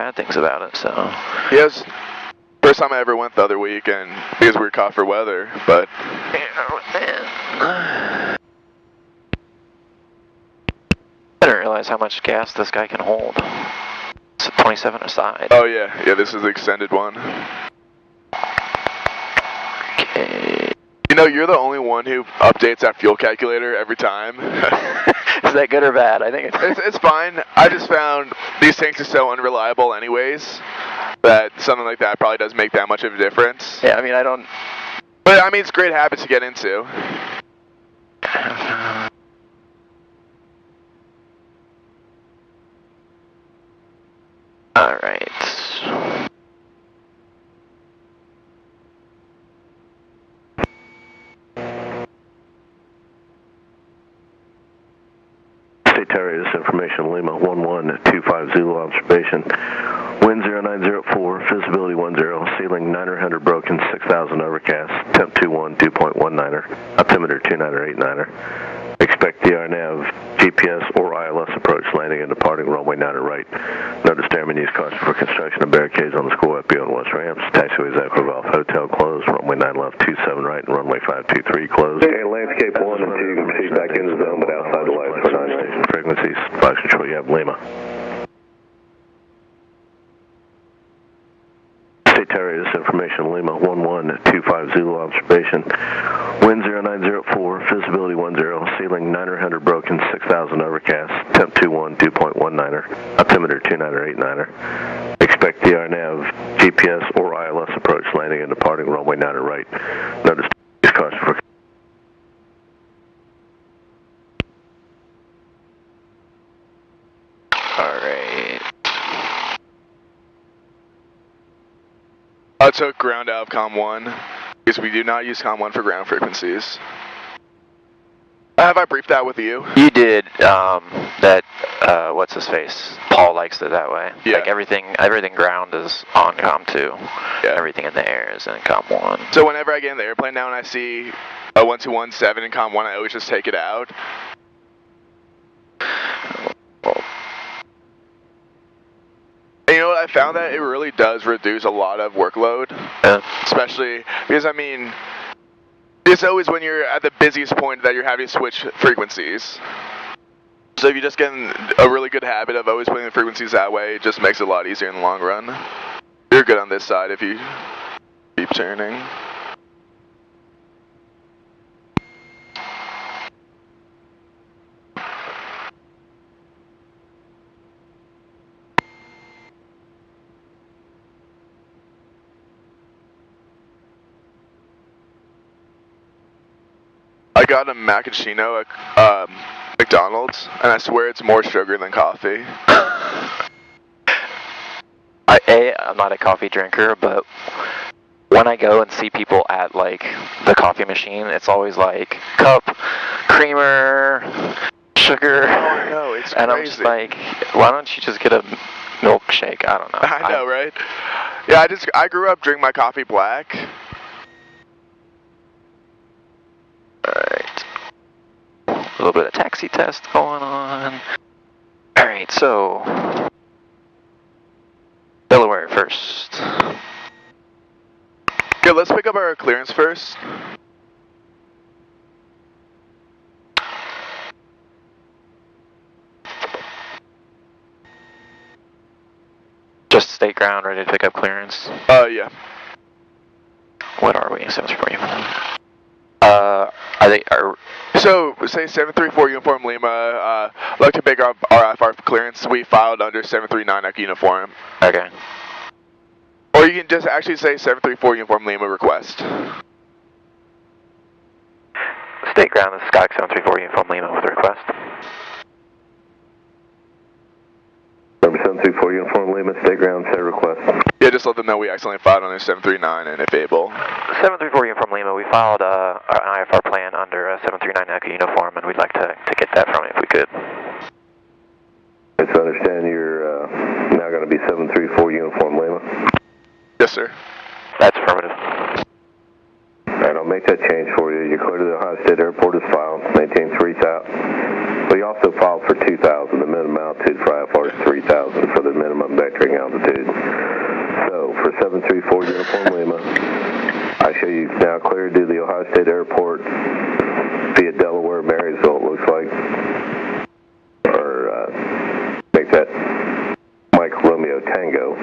bad things about it, so. Yes. First time I ever went the other week, and because we were caught for weather, but. I didn't realize how much gas this guy can hold. It's a 27 aside. Oh yeah, yeah, this is the extended one. Okay. You know, you're the only one who updates that fuel calculator every time. Is that good or bad? I think it's fine. I just found these tanks are so unreliable anyways that something like that probably doesn't make that much of a difference. Yeah, I mean, I don't... But, I mean, it's a great habit to get into. All right. Terry, this information, Lima 1125 Zulu observation. Wind 0904, visibility 10, ceiling 900 broken, 6000 overcast, temp 21, dew point 19er, altimeter 29er, 89er. Expect the RNAV, GPS, or ILS approach landing and departing runway 9er right. Notice airmen use caution for construction of barricades on the school FBO and west ramps. Taxiways Echo Golf Hotel closed, runway 9 left, 27 right, and runway 523 closed. Okay, landscape 1 and 2, you can proceed back into the zone, but outside the lights for 9 station. Frequencies, Fox Control, you have Lima. State Terry, this information, Lima 1125 Zulu observation. Wind 0904, visibility 10, ceiling 900 broken, 6000 overcast, temp 21, dew point 19er, altimeter 29er, 89er. Expect the RNAV, GPS, or ILS approach landing and departing runway 9er right. Notice caution for I took ground out of COM 1, because we do not use COM 1 for ground frequencies. Have I briefed that with you? You did, what's his face? Paul likes it that way. Yeah. Like everything ground is on COM 2. Yeah. Everything in the air is in COM 1. So whenever I get in the airplane now and I see a 1217 in COM 1, I always just take it out. And you know what, I found that it really does reduce a lot of workload, especially because, I mean, it's always when you're at the busiest point that you're having to switch frequencies. So if you just get in a really good habit of always putting the frequencies that way, it just makes it a lot easier in the long run. You're good on this side if you keep turning. I got a macchiato at McDonald's, and I swear it's more sugar than coffee. I'm not a coffee drinker, but when I go and see people at, like, the coffee machine, it's always like, cup, creamer, sugar. Oh, I know, it's and crazy. I'm just like, why don't you just get a milkshake? I don't know. I know, right? Yeah, I grew up drinking my coffee black. Alright. A little bit of taxi test going on. Alright, so Delaware first. Okay, let's pick up our clearance first. Just state ground, ready to pick up clearance. Yeah. What are we? 734. So, say 734 Uniform Lima, like to pick up our IFR clearance. We filed under 739 Echo Uniform. Okay. Or you can just actually say 734 Uniform Lima request. State ground, this is Skyx 734 Uniform Lima with request. Number 734 Uniform Lima, state ground, say request. Yeah, just let them know we accidentally filed under 739 and if able. 734 Uniform Lima, we filed an IFR plan under 739 Echo Uniform, and we'd like to get that from you if we could. Let's understand you're now going to be 734 Uniform Lima. Yes, sir. That's affirmative. Alright, I'll make that change for you. Your clear to the Ohio State Airport is filed. Maintain 3,000. We also filed for 2,000. The minimum altitude for IFR is 3,000 for the minimum vectoring altitude. So for 734 Uniform Lima, I show you now clear to the Ohio State Airport via Delaware, Marysville, it looks like. Or make that Mike Romeo Tango.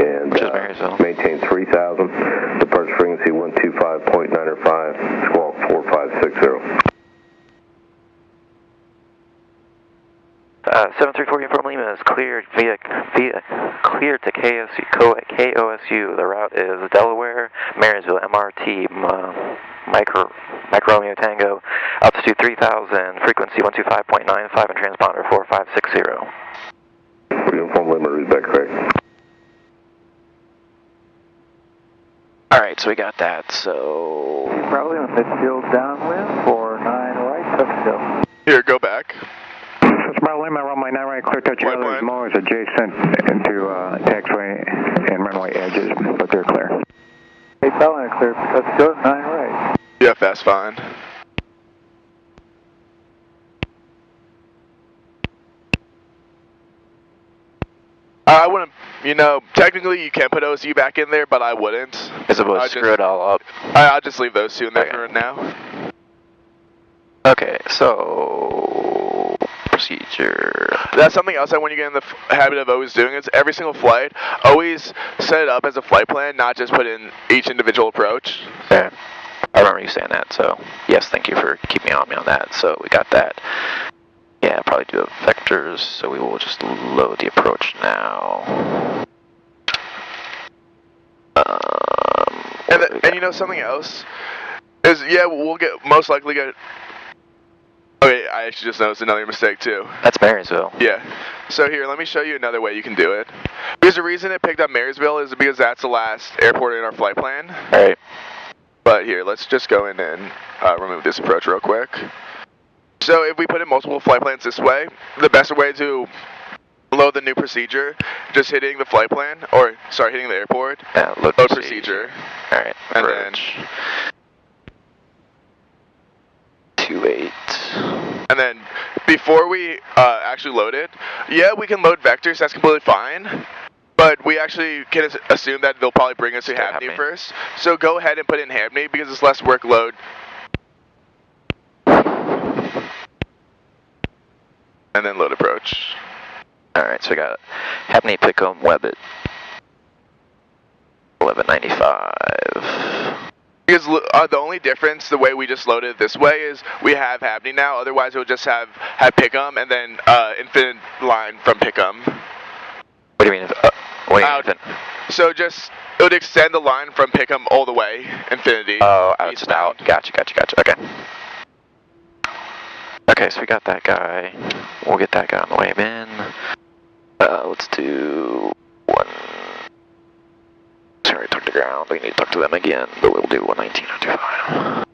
And maintain 3,000. Departure frequency 125.905, squawk 4560. 734 Uniform Lima is cleared cleared to KOSU. The route is Delaware, Marysville, MRT, Mike Romeo Tango, altitude 3,000, frequency 125.95, and transponder 4560. Uniform Lima, read that correct. Alright, so we got that, so... Probably on midfield downwind for 9 right, touch go. Here, go back. Bravo Lima, runway 9 right, clear touch others, mowers adjacent into taxiway and runway edges, but they're clear. Hey, Bellin, clear, let's go, 9 right. Yep, that's fine. I wouldn't, you know, technically you can put OSU back in there, but I wouldn't. As opposed to screw it all up. I'll just leave those two in there for now. Okay, so... procedure. That's something else I want you to get in the habit of always doing is every single flight, always set it up as a flight plan, not just put in each individual approach. Yeah, I remember you saying that, so yes, thank you for keeping me on that. So we got that. Yeah, probably do vectors, so we will just load the approach now. And you know something else is, yeah, we'll most likely get. Okay, I actually just noticed another mistake too. That's Marysville. Yeah. So here, let me show you another way you can do it. Because the reason it picked up Marysville is because that's the last airport in our flight plan. Alright. But here, let's just go in and remove this approach real quick. So if we put in multiple flight plans this way, the best way to load the new procedure, just hitting the flight plan, or sorry, hitting the airport, load procedure. Alright, and approach. Then 28. And then before we actually load it, yeah, we can load vectors, that's completely fine. But we actually can assume that they'll probably bring us to Habney first. So go ahead and put in Habney because it's less workload. And then load approach. Alright, so we got Habney, Pickham, Webbit. 1195. Because the only difference, the way we just loaded it this way, is we have Habney now. Otherwise, it would just have Pickham and then infinite line from Pickham. What do you mean? What do you mean? So just it would extend the line from Pickham all the way, infinity. Oh, out. Gotcha. Okay. Okay, so we got that guy. We'll get that guy on the way in. Let's do one. Sorry, took the ground. We need to talk to them again, but we'll do 119.25.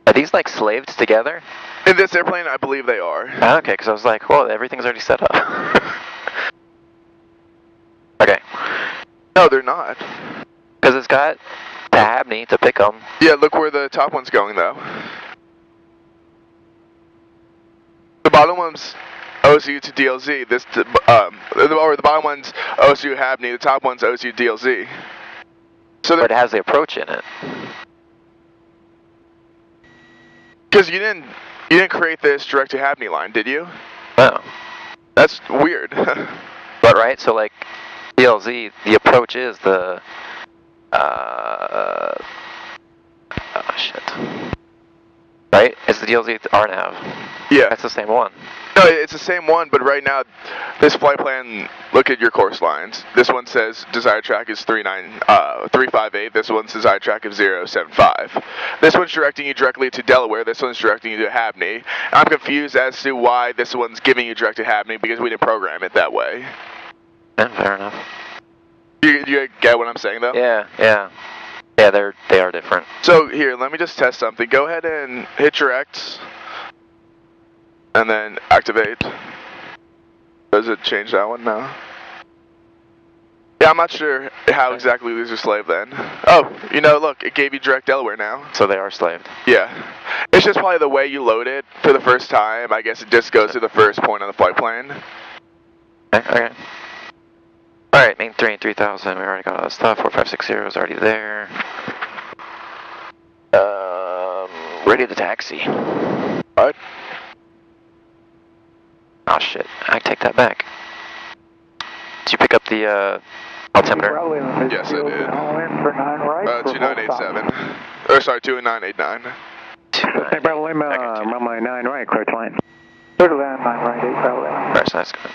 Are these like slaved together? In this airplane, I believe they are. Okay, because I was like, well, everything's already set up. Okay. No, they're not. Because it's got to Habney to pick them. Yeah, look where the top one's going, though. The bottom one's OSU to DLZ. Or the bottom one's OSU Habney. The top one's OSU DLZ. So but it has the approach in it. Because you didn't create this direct to Habney line, did you? No. That's weird. But right, so like DLZ, the approach is the shit. Right? It's the DLZ RNAV. Yeah. That's the same one. No, it's the same one, but right now, this flight plan, look at your course lines. This one says desired track is 358. This one's desired track of 075. This one's directing you directly to Delaware. This one's directing you to Habney. I'm confused as to why this one's giving you direct to Habney because we didn't program it that way. Yeah, fair enough. You get what I'm saying, though? Yeah. Yeah, they are different. So, here, let me just test something. Go ahead and hit direct. And then activate. Does it change that one? No. Yeah, I'm not sure how exactly these are slaved then. Oh, you know, look, it gave you direct Delaware now. So they are slaved. Yeah. It's just probably the way you load it for the first time. I guess it just goes to the first point on the flight plan. Okay. Alright, main 3000, we already got all that stuff. 4560 is already there. Ready to taxi. Alright. Oh shit, I take that back. Did you pick up the altimeter? Yes, I did. 2987. Or sorry, 2989. Hey, Bravo Lima, runway 9 right, clear to line. Clear to land, 9 right, 8 Bravo Lima. Alright, so that's good.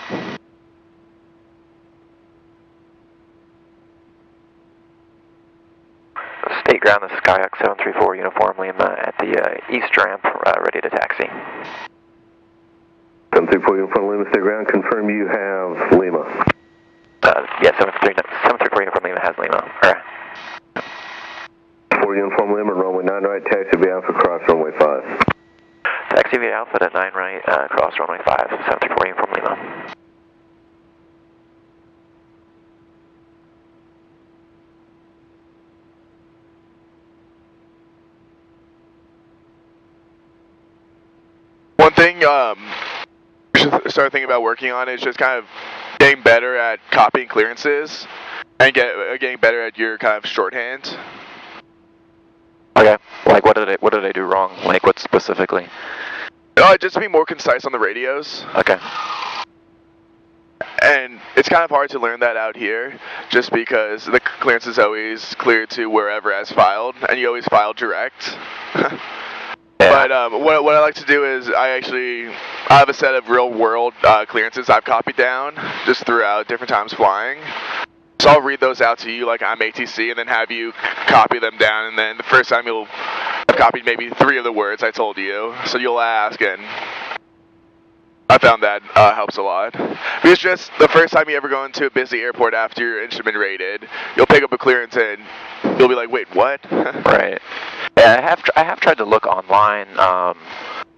State ground, this is Kayak 734 Uniform Lima at the east ramp, ready to taxi. 734 Uniform Lima, stay ground. Confirm you have Lima. Yeah, 734 Uniform Lima has Lima. 4 Uniform Lima, runway 9 right, taxi via Alpha, cross runway 5. Taxi via Alpha at 9 right, cross runway 5, 734 Uniform Lima. One thing, we should start thinking about working on is just kind of getting better at copying clearances and getting better at your kind of shorthand. Okay, like what did I do wrong? Like what specifically? Just be more concise on the radios. Okay. And it's kind of hard to learn that out here, just because the clearance is always clear to wherever as filed, and you always file direct. Yeah. But what I like to do is I have a set of real world clearances I've copied down just throughout different times flying. So I'll read those out to you like I'm ATC and then have you copy them down, and then the first time you'll have copied maybe 3 of the words I told you. So you'll ask, and I found that helps a lot. Because just the first time you ever go into a busy airport after your instrument rated, you'll pick up a clearance and you'll be like, wait, what? Right. Yeah, I have tried to look online.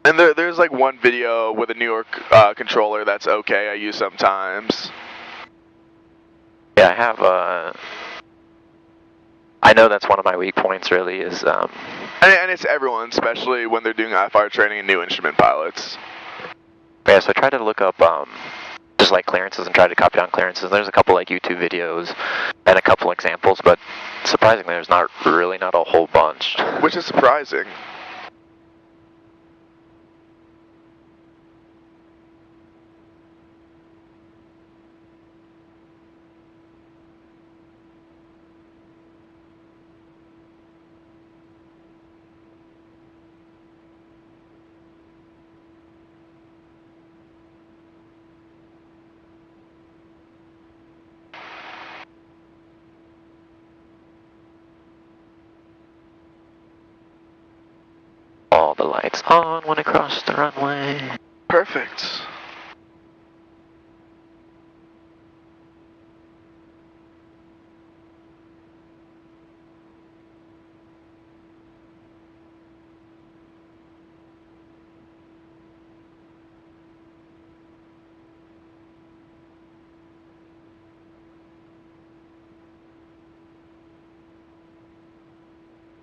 And there's like one video with a New York controller that's okay. I use sometimes. Yeah, I have. I know that's one of my weak points. Really is. And it's everyone, especially when they're doing IFR training and new instrument pilots. Yeah, so I tried to look up just like clearances and tried to copy on clearances. There's a couple like YouTube videos and a couple examples, but surprisingly, there's not a whole bunch. Which is surprising. All the lights on when I cross the runway. Perfect.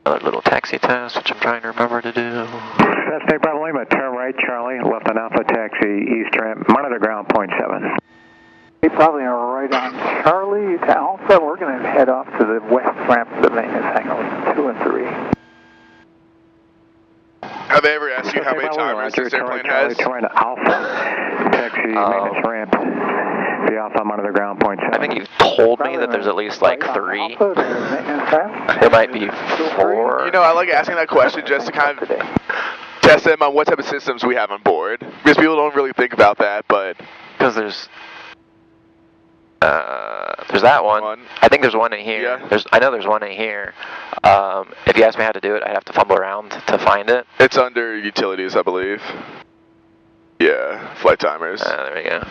Another little taxi test, which I'm trying to remember to do. That's State Bravo Lima, turn right, Charlie, left on Alpha, taxi, east ramp, monitor ground, 0.7. We probably are right on Charlie to Alpha. We're going to head off to the west ramp of the maintenance hangar 2 and 3. Have they ever asked you how many timers this airplane has? Turn right, Alpha, taxi, maintenance ramp, the Alpha, monitor ground, 0.7. I think you've told me that there's at least like 3. There might be 4. You know, I like asking that question just to kind of test them on what type of systems we have on board. Because people don't really think about that, but... Because there's that one. I think there's one in here. Yeah. I know there's one in here. If you ask me how to do it, I'd have to fumble around to find it. It's under utilities, I believe. Yeah, flight timers. There we go.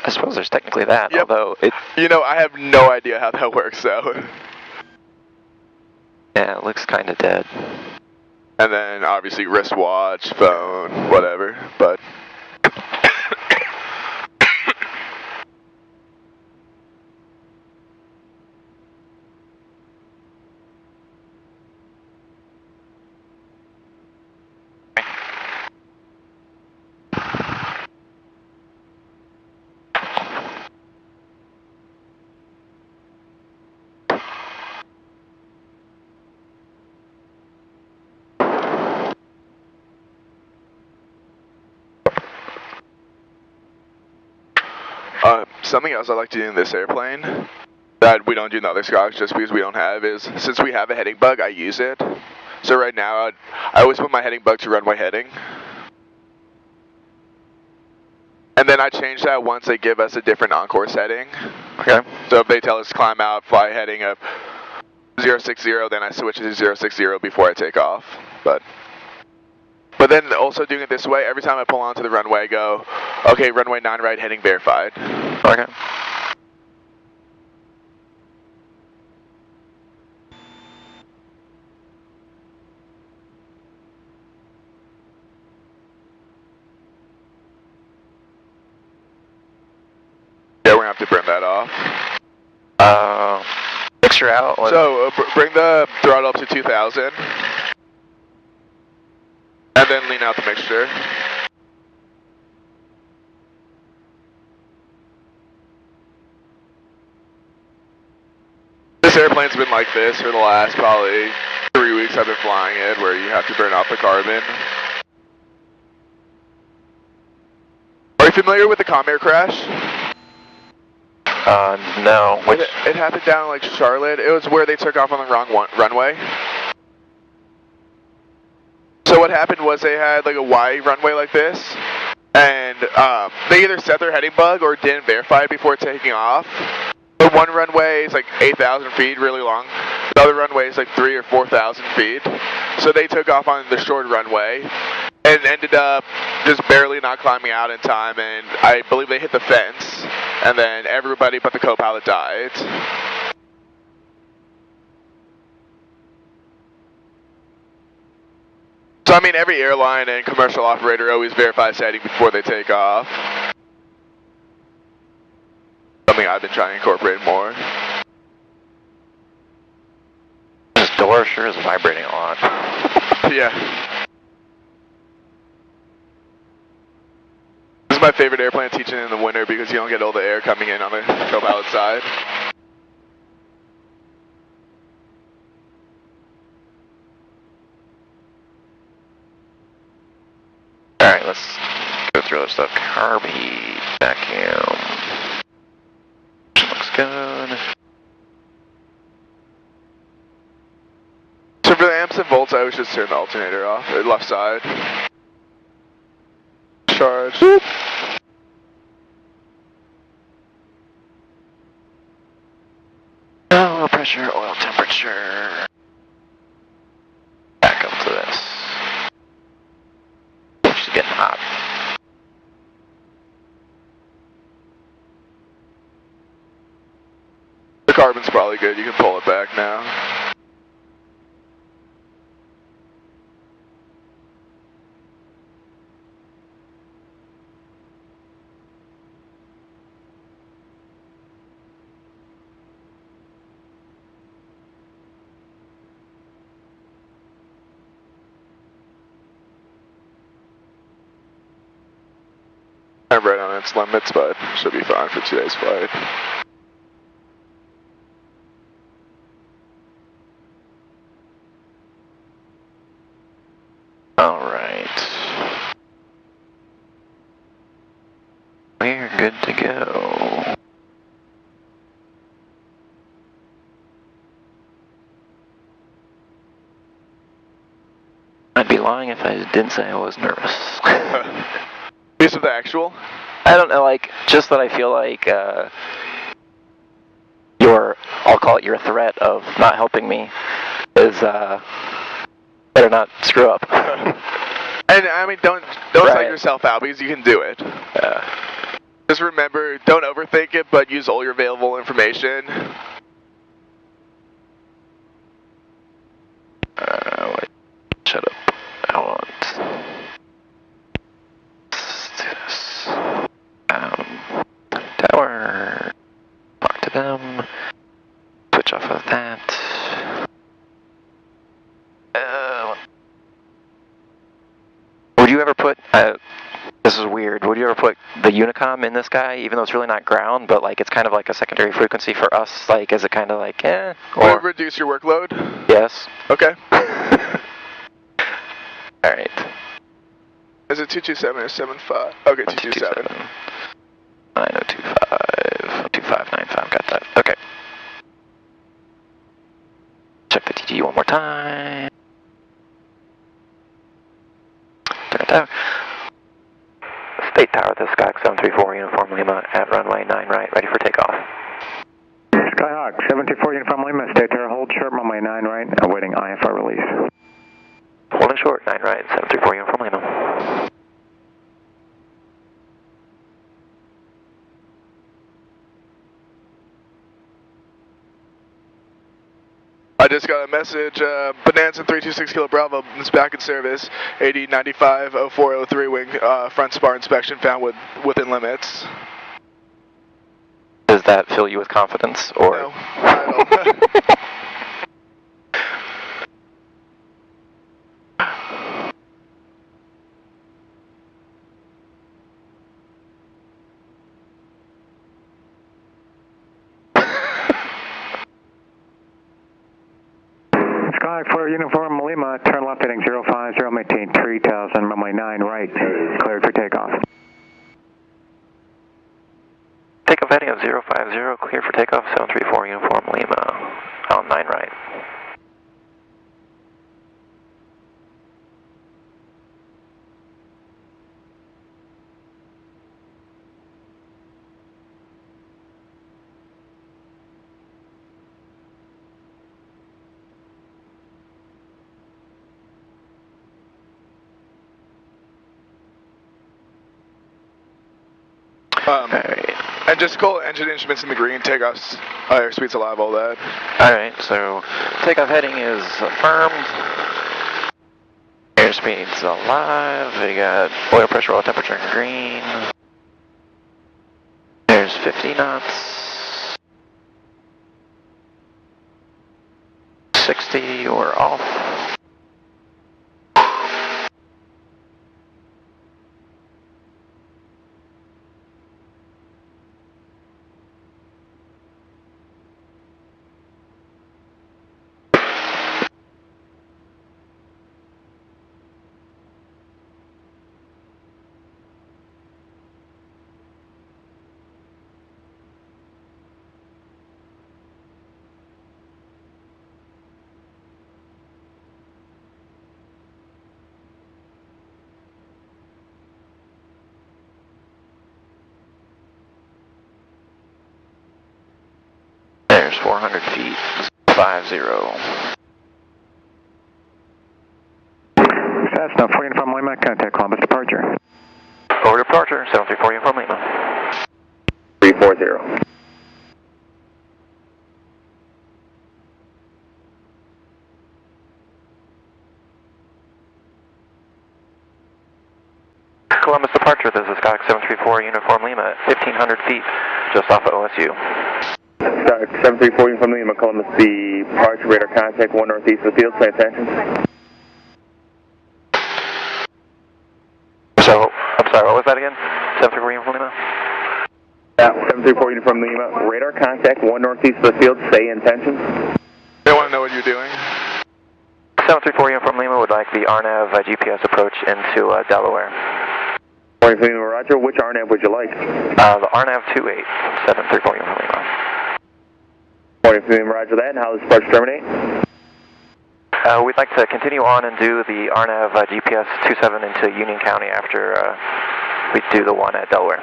I suppose there's technically that, yep. Although it... You know, I have no idea how that works, though. Yeah, it looks kind of dead. And then, obviously, wristwatch, phone, whatever, but... Something else I like to do in this airplane that we don't do in the other Scots just because we don't have is, since we have a heading bug, I use it. So right now, I always put my heading bug to runway heading. And then I change that once they give us a different encore setting. Okay. So if they tell us climb out, fly heading of 060, then I switch to 060 before I take off. But then also doing it this way, every time I pull onto the runway, I go, okay, runway 9 right, heading verified. Okay. Yeah, we're going to have to burn that off. Mixture out. So, bring the throttle up to 2,000. And then lean out the mixture. This airplane's been like this for the last probably 3 weeks I've been flying it, where you have to burn off the carbon. Are you familiar with the Comair crash? No. It happened down like Charlotte. It was where they took off on the wrong runway. So what happened was they had like a Y runway like this, and they either set their heading bug or didn't verify it before taking off. The one runway is like 8,000 feet, really long. The other runway is like 3,000 or 4,000 feet. So they took off on the short runway and ended up just barely not climbing out in time, and I believe they hit the fence, and then everybody but the co-pilot died. So I mean, every airline and commercial operator always verifies heading before they take off. Something I've been trying to incorporate more. This door sure is vibrating a lot. Yeah. This is my favorite airplane teaching in the winter because you don't get all the air coming in on the co-pilot side. Alright, let's go through this stuff. Carb heat, vacuum. Looks good. So for the amps and volts, I always just turn the alternator off, left side. Charge. Boop. Oil pressure, oil temperature. Back up to this. She's getting hot. The carbon's probably good, you can pull it back now. I'm right on its limits, but should be fine for today's flight. Alright. We're good to go. lying if I didn't say I was nervous. Piece of the actual? I don't know, like, just that I feel like I'll call it your threat of not helping me is, better not screw up. And, I mean, don't psych yourself out because you can do it. Just remember, don't overthink it, but use all your available information. Wait. Shut up. Hold on. Let's do this. Tower. Talk to them. Switch off of that. Would you ever put, this is weird, would you ever put the Unicom in this guy, even though it's really not ground, but like it's kind of like a secondary frequency for us? Like, is it kind of like, eh? Would it reduce your workload? Yes. Okay. Alright. Is it 227 or 75? Okay, 227. 9025, 2595, got that. Okay. Check the TG one more time. State Tower, this is Skyhawk 734 Uniform Lima at runway 9 right, ready for takeoff. Skyhawk 734 Uniform Lima, State Tower, hold short, runway 9 right, awaiting IFR release. Holding short, 9 right, 734 Uniform Lima. I just got a message, Bonanza 326 Kilo Bravo is back in service, AD 950403 wing, front spar inspection found within limits. Does that fill you with confidence, or? No, I don't. Skyhawk for Uniform Lima, turn left heading 050, maintain 3000, runway 9 right, cleared for takeoff. Takeoff heading of 050, clear for takeoff, 734 Uniform Lima, on 9 right. And just call engine instruments in the green, takeoffs, airspeed's alive, all that. Alright, so takeoff heading is affirmed. Airspeed's alive. We got oil pressure, oil temperature in green. There's 50 knots. 60, we're off. There's 400 feet, 50. Cessna 4 Uniform Lima, contact Columbus departure. Over departure, 734 Uniform Lima. 340. Columbus departure, this is Skyhawk 734 Uniform Lima, 1500 feet, just off of OSU. Skyhawk 734 Uniform Lima, Columbus departure, radar contact 1 northeast of the field, pay attention. So, I'm sorry, what was that again? 734 Uniform Lima? Yeah, 734 Uniform Lima, radar contact 1 northeast of the field, stay in tension. They want to know what you're doing. 734 Uniform Lima would like the RNAV GPS approach into Delaware. Uniform Lima, roger. Which RNAV would you like? The RNAV 28, 734 Uniform Lima. Uniform Lima, roger that. And how does approach terminate? We'd like to continue on and do the RNAV GPS 27 into Union County after we do the one at Delaware.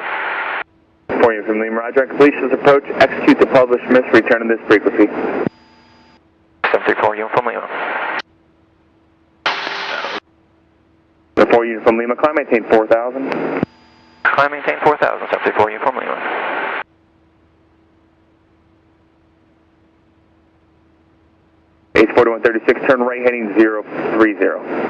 4 unit from Lima, Roger. Completion of approach. Execute the published miss. Return to this frequency. 734 unit from Lima. The 4 unit from Lima. Climb maintain 4,000. Climb maintain 4,000. 734 unit from Lima. H4136. Turn right heading 030.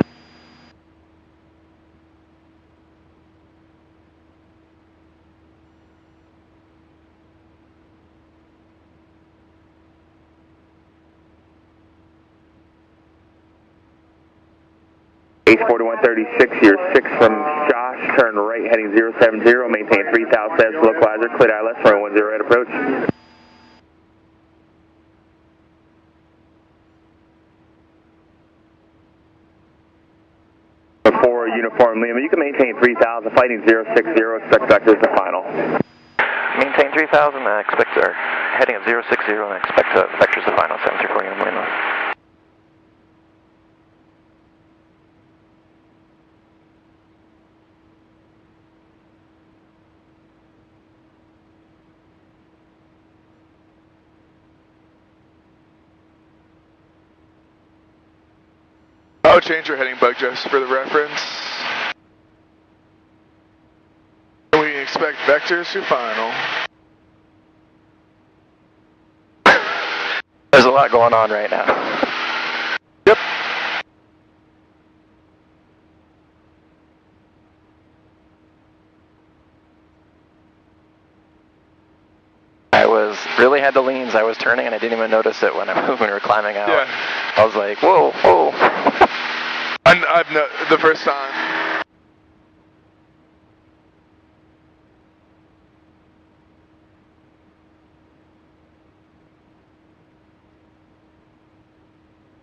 H4136, you're 6 from Josh, turn right heading 070, maintain 3,000 as localizer, clear ILS, runway 10 at approach. For Uniform Lima, you can maintain 3,000, fighting 060, expect vectors to final. Maintain 3,000, expect heading of 060 and expect vectors to final, 734 unit Lima. I'll change your heading bug just for the reference. We expect vectors to final. There's a lot going on right now. Yep. Really had the leans. I was turning and I didn't even notice it when we were climbing out. Yeah. I was like, whoa, whoa. The first time.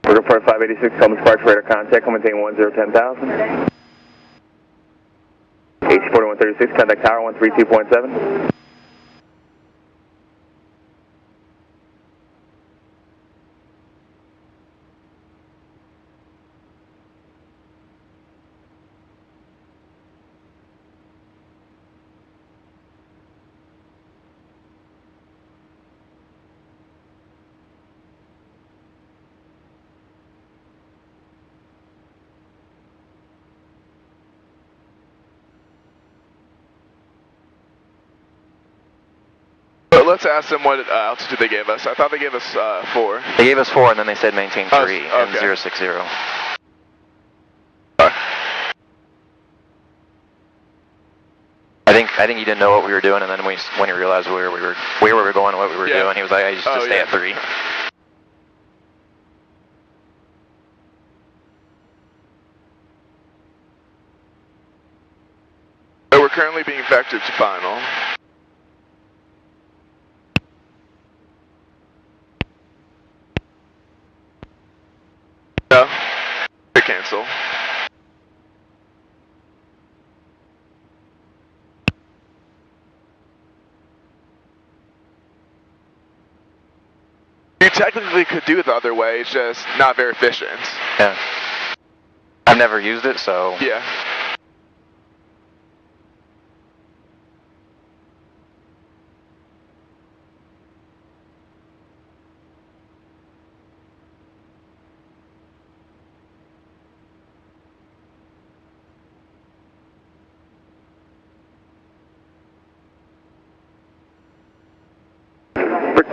Report 586, Columbus Park, radar contact, maintain 1010,000. H4136, contact tower 132.7. But let's ask them what altitude they gave us. I thought they gave us 4. They gave us 4 and then they said maintain 3 okay. and 060. I think he didn't know what we were doing, and then when he realized where we were going and what we were doing, he was like, I just stay at 3. So we're currently being vectored to final. No. To cancel. You technically could do it the other way, it's just not very efficient. Yeah. I've never used it, so... Yeah.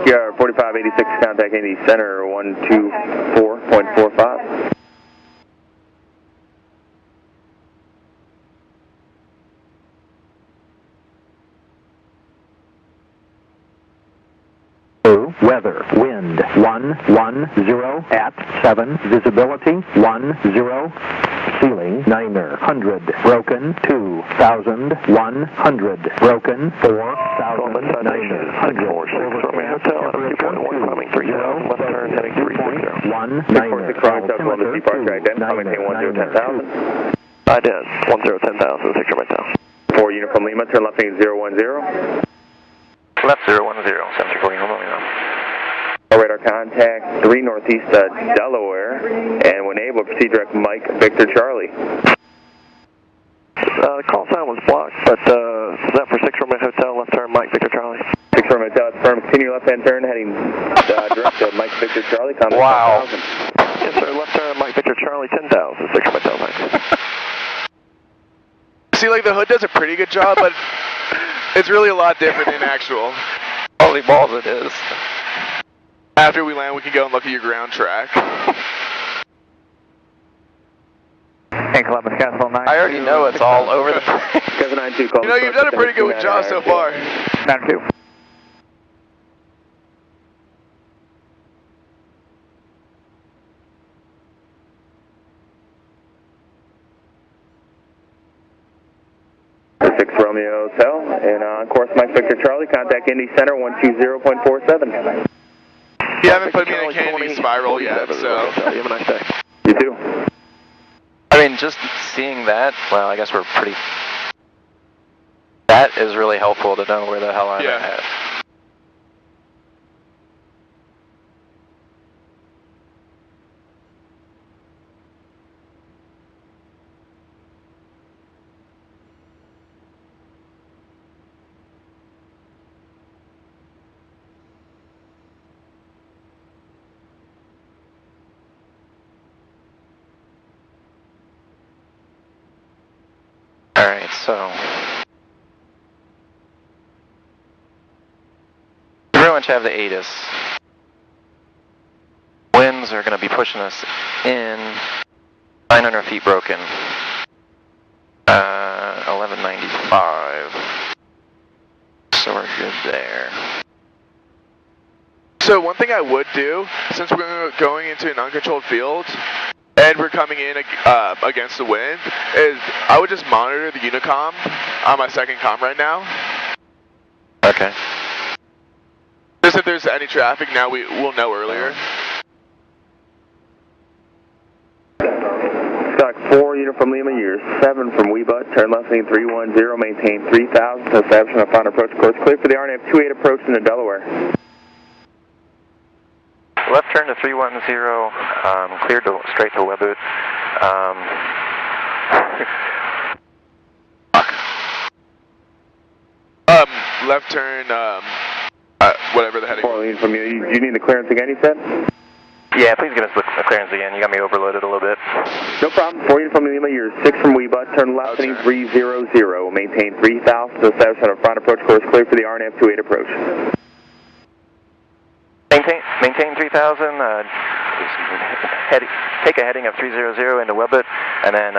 Yeah, 4586, contact Indy Center 124.45. Weather, wind 110 at 7, visibility 10, ceiling 900, broken 2,100, broken 4,900, coming 3,000, left turn heading 360. 196 altimeter 10,000. I did, 10,000, 6 right now. 4 unit from Lima, turn left heading 010. Left 010, 734 Lima. Our radar contact 3 Northeast Delaware, and when able, proceed direct Mike Victor Charlie. The call sign was blocked, but is that for 6 Romeo Hotel, left turn, Mike Victor Charlie? 6 Romeo Hotel, it's firm. Continue left-hand turn, heading direct to Mike Victor Charlie. Contact Wow. 10,000. Yes, sir, left turn, Mike Victor Charlie, 10,000, 6 Romeo Hotel, thanks. See, like, the hood does a pretty good job, but it's really a lot different in actual. Holy balls, it is. After we land, we can go and look at your ground track. Hey, Columbus Castle 9. I already know it's all over the place. 792, call. You know, you've done a pretty good job so far. 92. The 6 Romeo Hotel, and on course Mike Victor Charlie, contact Indy Center 120.47. You haven't put me in a Kennedy spiral yet, so. You have a nice day. You too. I mean, just seeing that, well, I guess we're pretty... That is really helpful to know where the hell I'm at. Alright, so... We pretty much have the ATIS. Winds are going to be pushing us in 900 feet broken. 1195. So we're good there. So one thing I would do, since we're going into an uncontrolled field, and we're coming in against the wind, is I would just monitor the Unicom on my second comm right now. Okay. Just if there's any traffic, now we'll know earlier. Stock 4, unit from Lima, year 7 from Weeba, turn left lane 310, maintain 3000, establishing upon approach course, clear for the RNAV 28 approach into Delaware. Left turn to 310, cleared to, straight to Webboot. Left turn, whatever the heading. 4 lead from you. You need the clearance again, you said? Yeah, please give us the clearance again. You got me overloaded a little bit. No problem. 4 unit from Lima, you're 6 from Weeba, turn left heading 300, maintain 3000, establish on a front approach course, clear for the RNAV 28 approach. Maintain 3000, take a heading of 300 into Webboot, and then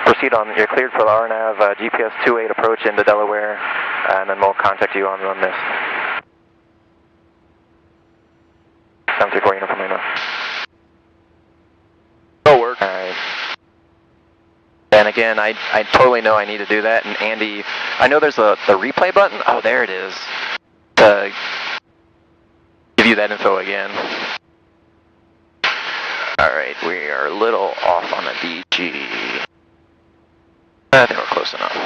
proceed on, you're cleared for the RNAV GPS 28 approach into Delaware, and then we'll contact you on this. 734 unit from Lima. That'll work. Alright. And again, I totally know I need to do that, and Andy, I know there's the replay button. Oh, there it is. To give you that info again. Alright, we are a little off on the DG. I think we're close enough.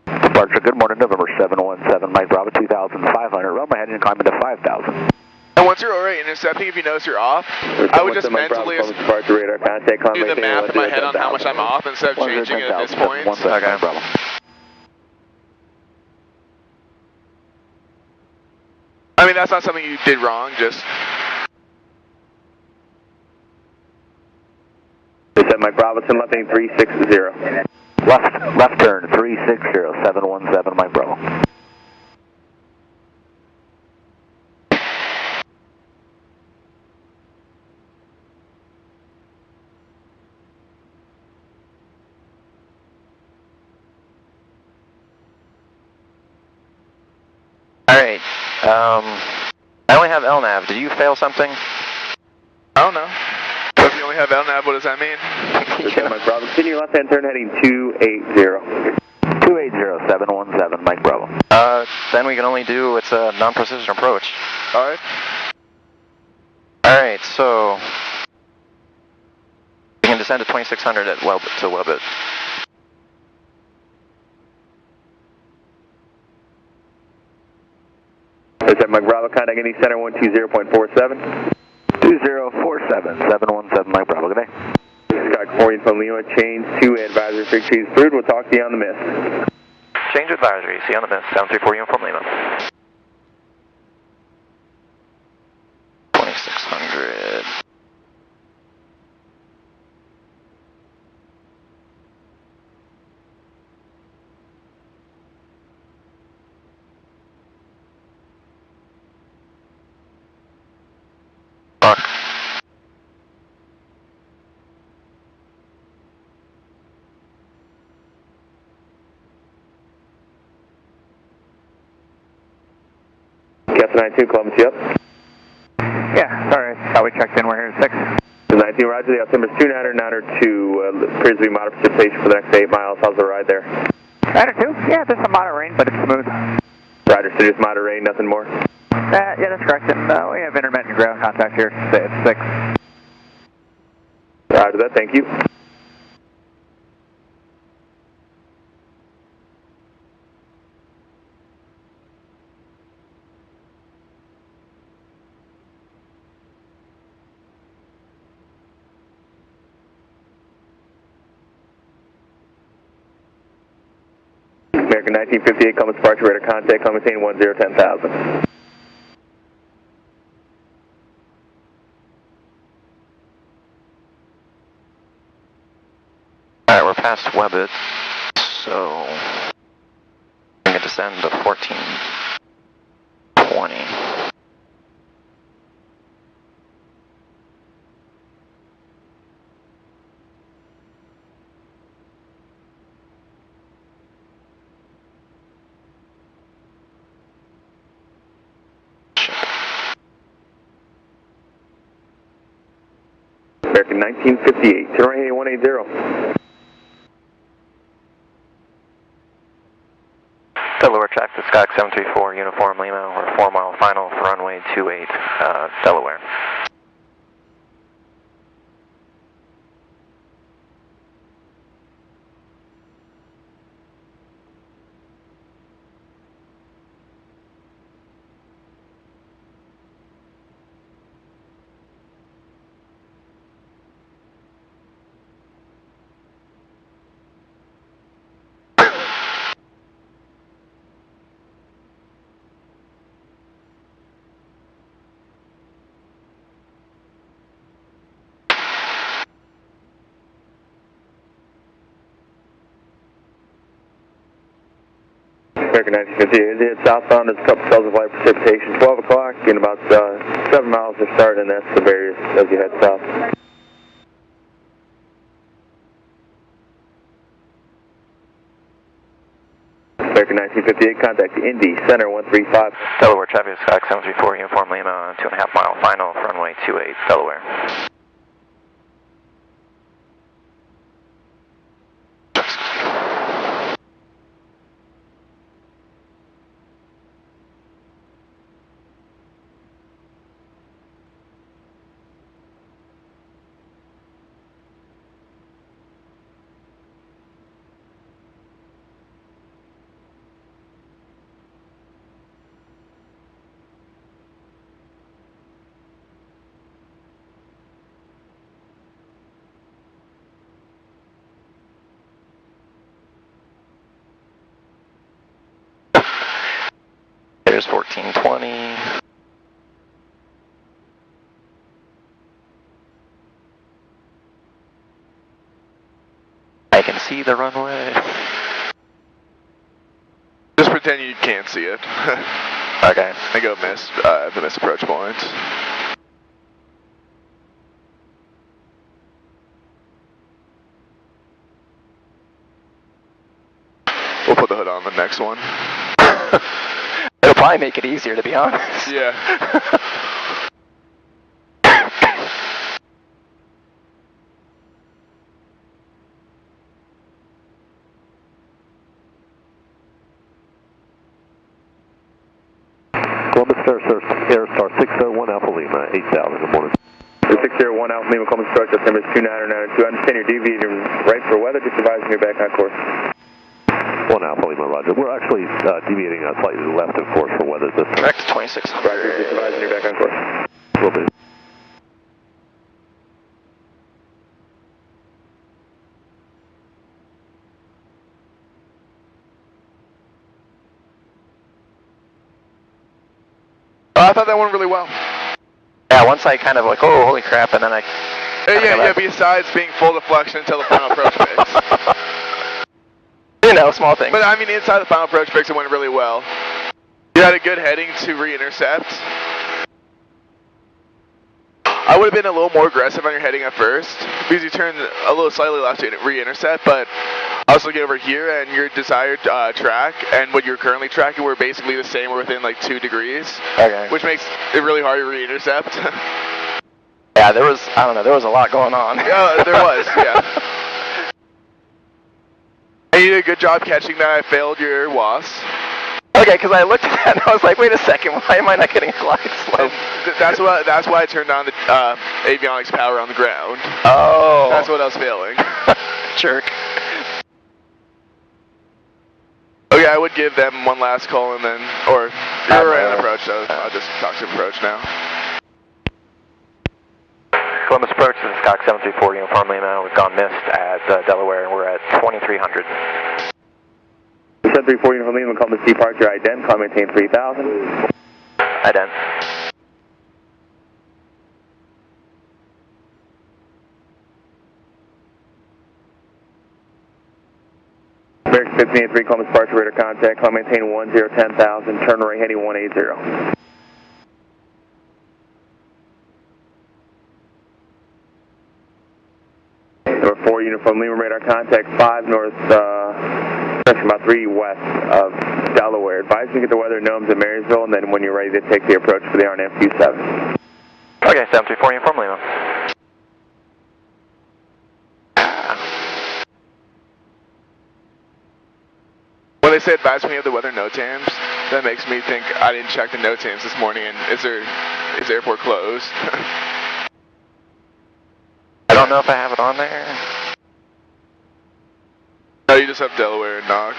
Departure, good morning, November 717, Mike Bravo 2500, run my head and climb into 5000. And once you're already intercepting, if you notice you're off, I would just mentally do the math in my head on how much I'm off instead of changing it at this point. Okay. I mean, that's not something you did wrong, just... Is that Mike Robinson, left lane 360. Left turn 360, 717, Mike Bravo. Alright, I only have LNAV. Did you fail something? I don't know. So if you only have LNAV, what does that mean? Yeah. Mike Bravo, continue left-hand turn heading 280. 280, 717, Mike Bravo. Then we can only do, it's a non-precision approach. Alright. Alright, so we can descend to 2600 at Webboot. Is that Mike Bravo, contact Indy Center 120.47? 2047, 717 Mike Bravo, good day. Scott California from Lima, change to advisory frequencies through. We'll talk to you on the mist. Change advisory, see you on the mist, 734 Uniform Lima. 2600. Fuck. Captain 92, Columbus, you up? Yeah, sorry, thought we checked in. We're here at 6. 19, roger, the altimeter's 2902, appears to be moderate precipitation for the next 8 miles. How's the ride there? 902? Yeah, there's some moderate rain, but it's smooth. Roger, so just moderate rain, nothing more? Yeah, that's correct. And we have intermittent ground contact here at 6. Roger that, thank you. American 1958, Columbus departure, radar contact, Columbus 1010,000. Alright, we're past Webbit, so I'm going to descend to 1420. American 1958, turn right here 180. Delaware traffic, Skyx 734, Uniform Lima, we're 4 mile final for runway 28, Delaware. American 1958, head southbound, there's a couple cells of light precipitation. 12 o'clock, in about 7 miles to start, and that's the barriers as you head south. American 1958, contact Indy Center 135. Delaware traffic, Skyx 734, Uniform Lima, 2.5 mile final for runway 28, Delaware. There's 1420. I can see the runway. Just pretend you can't see it. Okay. And go miss the miss approach point. We'll put the hood on the next one. It'll probably make it easier, to be honest. Yeah. Columbus Airstar 601 Alpha Lima, 8000, good morning. 601 Alpha Lima, Columbus approach, altimeter 2992. I understand you're deviating right for weather, just advising you're back on course. 1 Alpha Lima, roger. We're actually deviating slightly left of course for weather this time. Correct, 2600. Roger, just advising you're back on course. Will do. I thought that went really well. Yeah, once I kind of like, oh, holy crap, and then I... Yeah, besides being full deflection until the final approach fix. You know, small things. But I mean, inside the final approach fix, it went really well. You had a good heading to re-intercept. I would have been a little more aggressive on your heading at first, because you turned a little slightly left to re-intercept, but I was looking over here, and your desired track and what you're currently tracking were basically the same, or within like 2 degrees. Okay. Which makes it really hard to re-intercept. Yeah, there was, I don't know, there was a lot going on. Yeah, there was, yeah. And you did a good job catching that I failed your WAS. Okay, because I looked at that and I was like, wait a second, why am I not getting a glide slope? That's why I turned on the avionics power on the ground. Oh. That's what I was failing. Jerk. Okay, I would give them one last call and then, or you're right on approach, so I'll just talk to approach now. Columbus approach, this is Cox 734 Uniform Lima. We've gone missed at Delaware and we're at 2300. 734 Uniform Lima, Columbus departure, ident, climb maintain 3000. Ident. American 1583, Columbus departure, radar contact, climb maintain 1010,000, turn right heading 180. Number 4, Uniform Lima, radar contact 5 north, about 3 west of Delaware. Advise you to get the weather gnomes in Marysville, and then when you're ready to take the approach for the RNF Q7. Okay, 734 Uniform Lima. When they say advise me of the weather NOTAMs, that makes me think I didn't check the NOTAMs this morning, and is the airport closed? I don't know if I have it on there. No, you just have Delaware and Knox.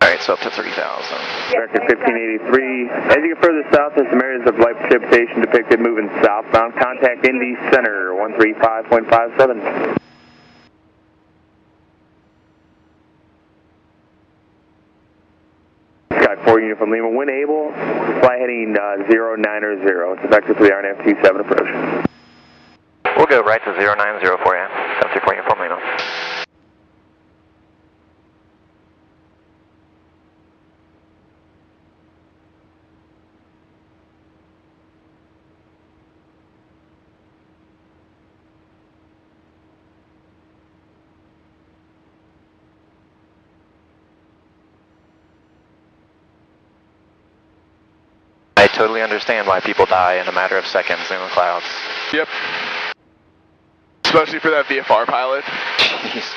Alright, so up to 3000. American 1583. As you get further south, there's some areas of light precipitation depicted moving southbound. Contact Indy Center, 135.57. Sky 4 Uniform Lima, when able, fly heading 090. It's effective for the RNF 27 approach. We'll go right to 090 for you. 734 Uniform Lima. I totally understand why people die in a matter of seconds in the clouds. Yep. Especially for that VFR pilot. Jeez.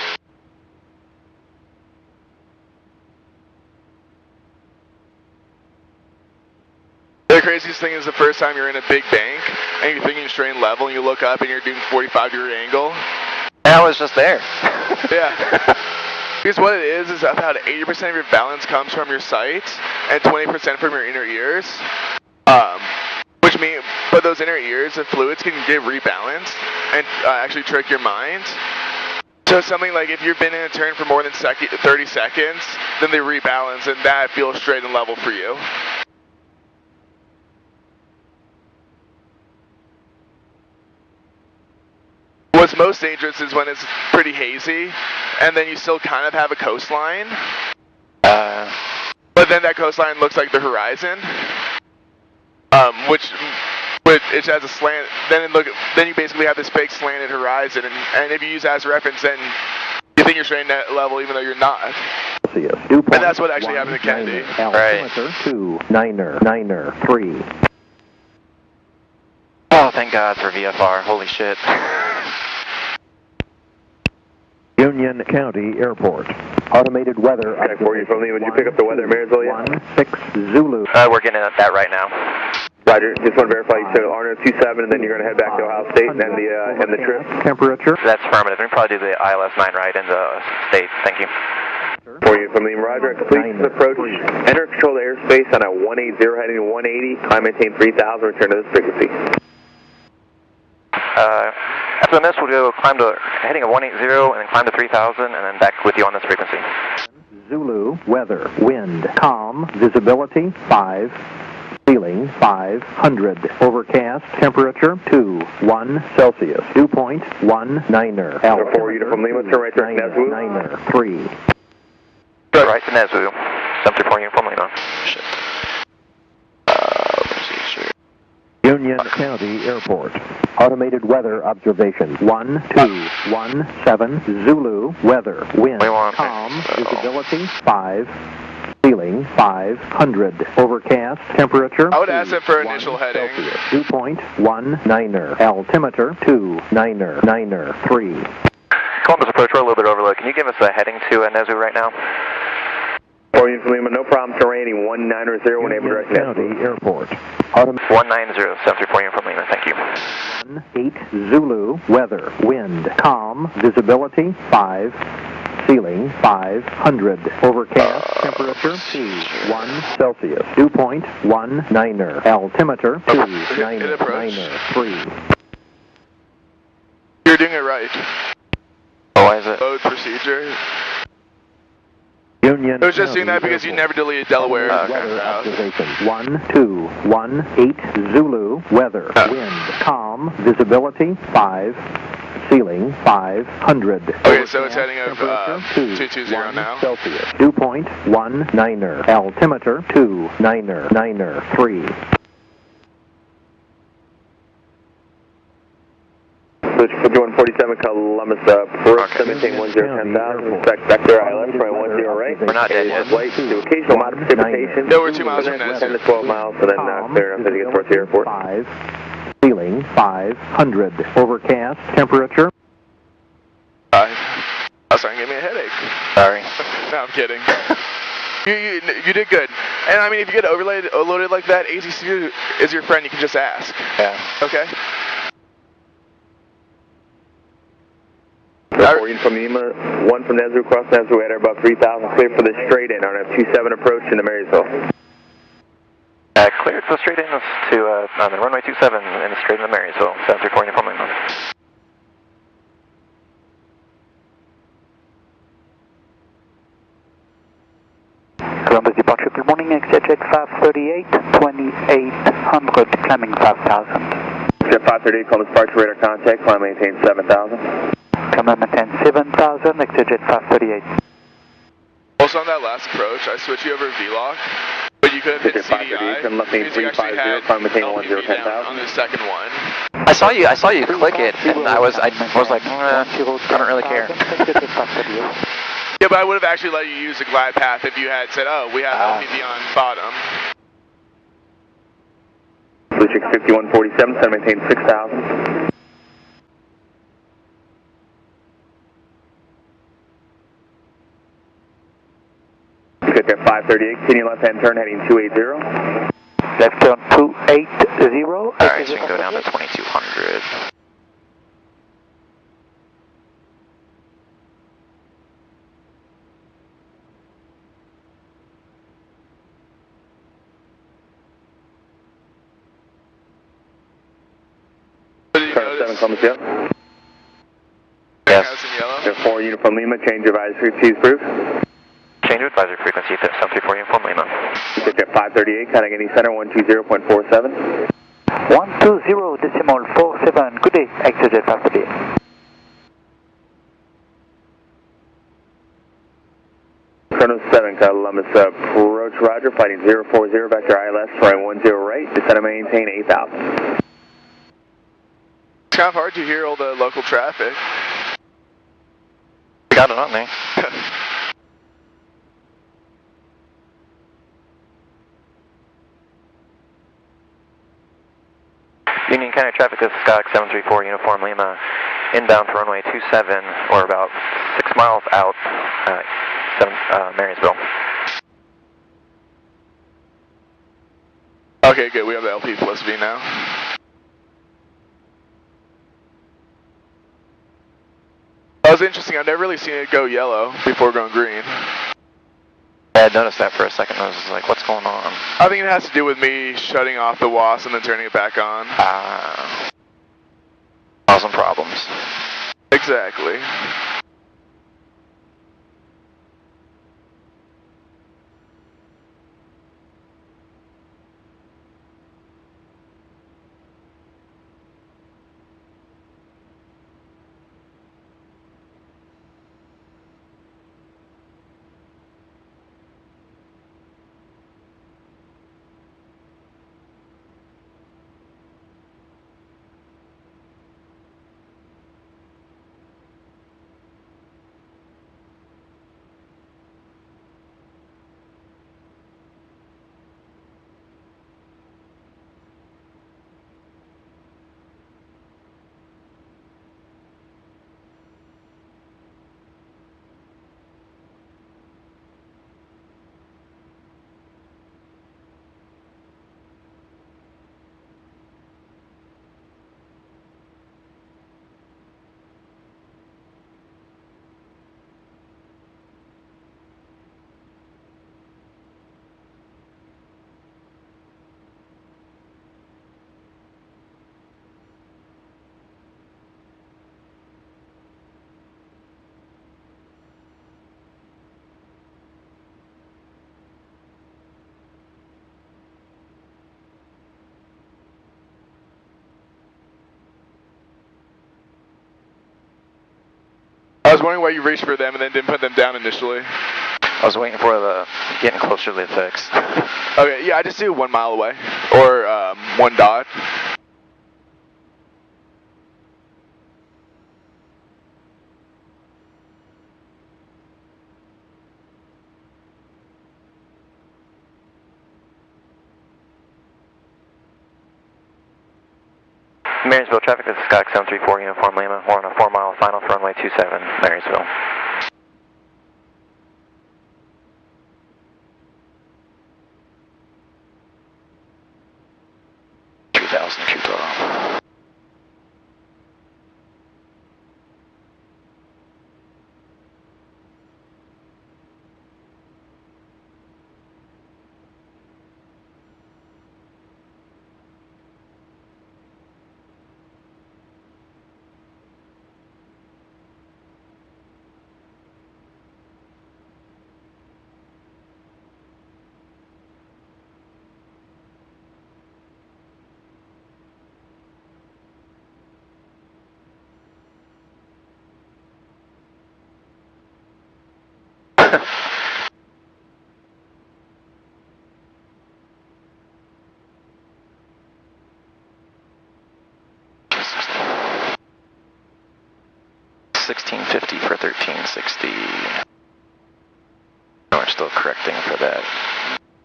The craziest thing is the first time you're in a big bank and you're thinking straight level and you look up and you're doing 45-degree angle. I was just there. Yeah. Because what it is about 80% of your balance comes from your sight and 20% from your inner ears. Which means, but those inner ears, the fluids can get rebalanced and actually trick your mind. So something like if you've been in a turn for more than 30 seconds, then they rebalance and that feels straight and level for you. What's most dangerous is when it's pretty hazy, and then you still kind of have a coastline. But then that coastline looks like the horizon, which it has a slant. Then you basically have this big slanted horizon, and if you use that as a reference, then you think you're straight net level, even though you're not. And that's what actually happened to Kennedy. Right. 2-9er, 3. Oh, thank God for VFR. Holy shit. Union County Airport. Automated weather. Sky 4 Uniform Lima, would you pick up the weather in Marysville yet? 16 Zulu. We're getting at that right now. Roger, just want to verify you said RNF 27 and then you're going to head back to Ohio State and then the trip? Temperature. That's affirmative. We can probably do the ILS 9 ride in the state. Thank you. For you from Lima, Roger. Complete approach. Enter controlled airspace on a 180 heading to 180. Climb maintain 3000. Return to this frequency. After the miss, we'll go climb to heading of 180 and then climb to 3000 and then back with you on this frequency. Zulu, weather, wind, calm, visibility 5, ceiling 500, overcast, temperature 21 Celsius, dew point 19er, altimeter 4 uniform Lima, turn right to Nezwu. 9er, 3. Right to Nezwu, 734 uniform Lima. Shit. Union County Airport. Automated weather observation 1217 Zulu, weather, wind, calm, visibility 5, ceiling 500, overcast, temperature I would ask it for initial heading. Celsius, dew point 19er, altimeter 29er, 9er, 3. Columbus approach, we're a little bit overload. Can you give us a heading to Nezwu right now? 4 uniform Lima, no problem. Terrain 190, when able to direct County Airport. 190, 734 uniform Lima, thank you. 18 Zulu, weather, wind, calm, visibility 5, ceiling 500, overcast, temperature 1 Celsius, dew point 19er, altimeter 29er, 3. You're doing it right. Oh, why is it? Mode procedure. Union I was just doing that because you never deleted Delaware. Weather observation 1218 Zulu, weather, wind, calm, visibility 5, ceiling 500. Okay, so it's heading of 220 now. Celsius, dew point 19er, altimeter 29er, 9er, 3. Switch 5147 Columbus approach, maintain 10,000, expect vector ILS, runway 10 right. We're not dead yet. Light to occasional mild precipitation. No, we're 2 miles from 10 Nezwu. to 12 miles, and then clear enough to get towards the airport. 5, ceiling 500, overcast, temperature. That's starting to give me a headache. Sorry. No, I'm kidding. You did good. And I mean, if you get overloaded like that, AZC is your friend. You can just ask. Yeah. Okay. 4 from Lima, 1 from Nezwu, cross Nezwu at above 3000, clear for the straight in on a 27 approach into Marysville. Cleared for straight in to on the runway 27 and straight into Marysville, 734 uniform Lima. Columbus departure, good morning, exit jet 538, 2800, climbing 5000. Jet 538, Columbus departure, radar contact, climb maintain 7000. Climb maintain 7000, exit jet 538. Also on that last approach, I switched you over VLOC, but you couldn't hit CDI because you actually had LPV down on the second one. I saw you click it, and I was like, I don't really care. Yeah, but I would have actually let you use the glide path if you had said, oh, we have LPV on bottom. Switch 5147, so maintain 6000. Good there, 538, continue left hand turn heading 280. Left turn 280. Alright, so you can go down to 2200. Car 7 Columbus, yep. Yes. House in yellow. 4 uniform Lima, change advisory, please proof. Change of advisory frequency to 734 uniform Lima. Jet 538, Canagani Center, 120.47. 120.47, good day, exit jet 538. Colonel 7, Columbus approach, roger, fighting 040, vector ILS, flying 10 right, descend and maintain 8000. It's kind of hard to hear all the local traffic. Got it on there. Union County traffic is Skyx 734 uniform Lima, inbound for runway 27, or about 6 miles out, Marysville. Okay, good. We have the LP plus V now. That was interesting. I've never really seen it go yellow before going green. I noticed that for a second. I was just like, what's going on? I think it has to do with me shutting off the WAS and then turning it back on. Causing problems. Exactly. I was wondering why you reached for them and then didn't put them down initially. I was waiting for the getting closer to the fix. Okay, yeah, I just do 1 mile away. Or 1 dot. Marysville traffic, this is Scott 734 Uniform Lima. We're on a 4-mile final for runway 27, Marysville. $16.50 for 1360. We're still correcting for that.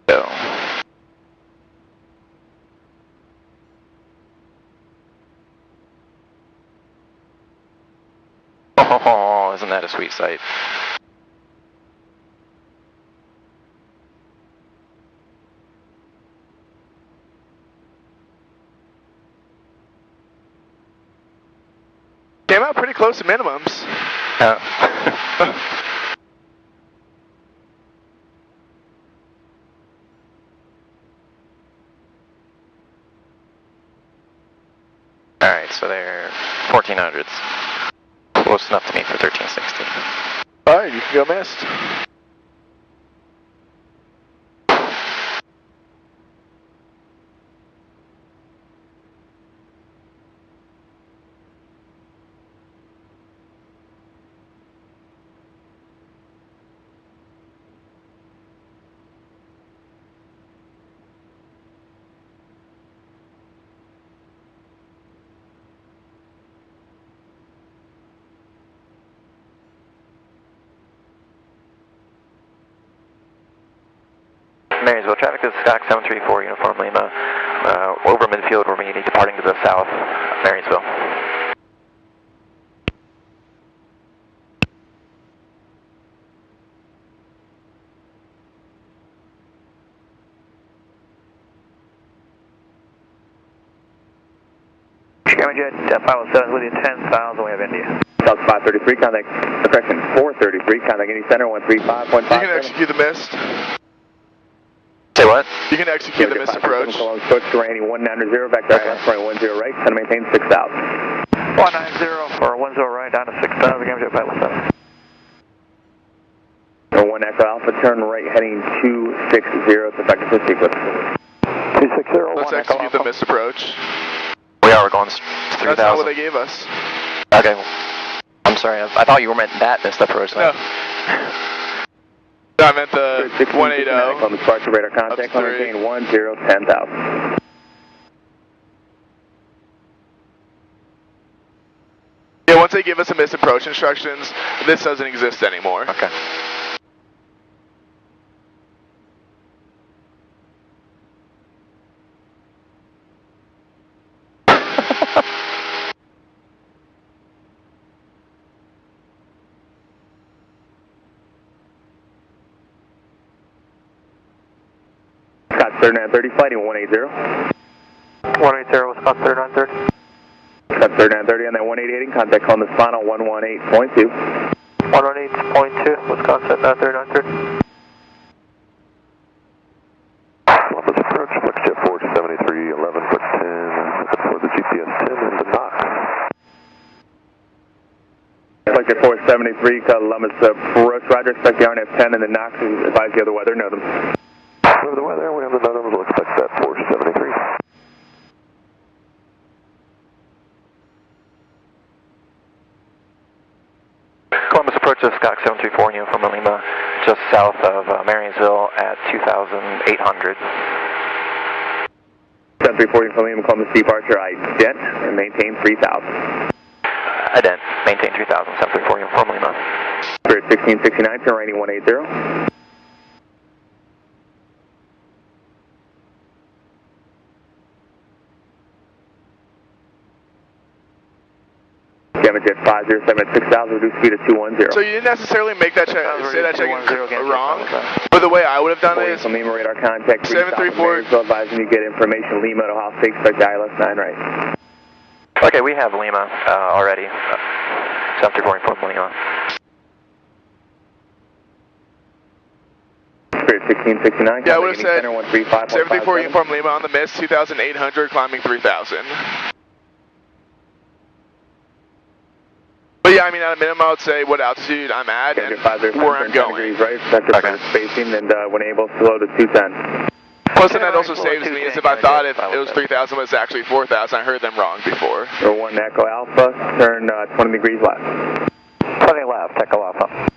So. Oh, isn't that a sweet sight? Came out pretty close to minimums. Alright, so they're 1400s. Close enough to me for 1360. Alright, you can go missed. Marysville traffic, this is Scott 734 Uniform Lima. Over midfield, we're meeting departing to the south, Marysville. Scammer Jet 507 with you 10,000, we have India. South 533, contact, correction, 433, contact any center, 135.5. You can execute the missed. Say what? You can execute the missed approach. Approach to Randy 190, back to right, 10 right, center maintain 6,000. 190 for 10 right, down to 6,000, game jet 517. 1 Echo Alpha, turn right, heading 260, it's effective for sequence. 260, Let's execute the missed approach. We are, we're going 3,000. That's not what they gave us. Okay. I'm sorry, I thought you meant that missed approach. No. No, I meant the 180. On the departure radar contact, maintain 10,000. Yeah, once they give us the missed approach instructions, this doesn't exist anymore. Okay. Scott 3930, flighting 180. 180, Wisconsin 3930. Scott 3930 on that 188, contact on the final 118.2. 118.2, Wisconsin 3930. Columbus approach, Flexjet 473, 11 foot 10, for the GPS 10 and the Knox. Flexjet 473, Columbus approach, roger, expect the RNF 10 and the Knox, advise the other weather, know them. We have the weather, we have the NOTAMs, looks like that 473. Columbus approaches Scott 734 uniform Lima, just south of Marysville at 2,800. 734 uniform Lima, Columbus departure, ident, and maintain 3,000. Ident, maintain 3,000, 734 uniform Lima. Spirit 1669, turn rating 180. Jet 507 at 6,000, reduced speed of 210. So you didn't necessarily make that check, say that check wrong, but the way I would have done it is Lima radar contact 734. Advising you get information Lima to House 6, expect ILS 9 right. Okay, we have Lima already. 734 uniform Lima. Spirit 1669. Yeah, I would have said 734 uniform Lima on the mist, 2,800, climbing 3,000. But yeah, I mean, at a minimum, I would say what altitude I'm at and where I'm going. Right, okay. Spacing, and when able, slow to 210. Plus, then that also saves me, is if I thought if it was 3,000, but it's actually 4,000, I heard them wrong before. 1 Echo Alpha, turn 20 degrees left. 20 left, Echo Alpha.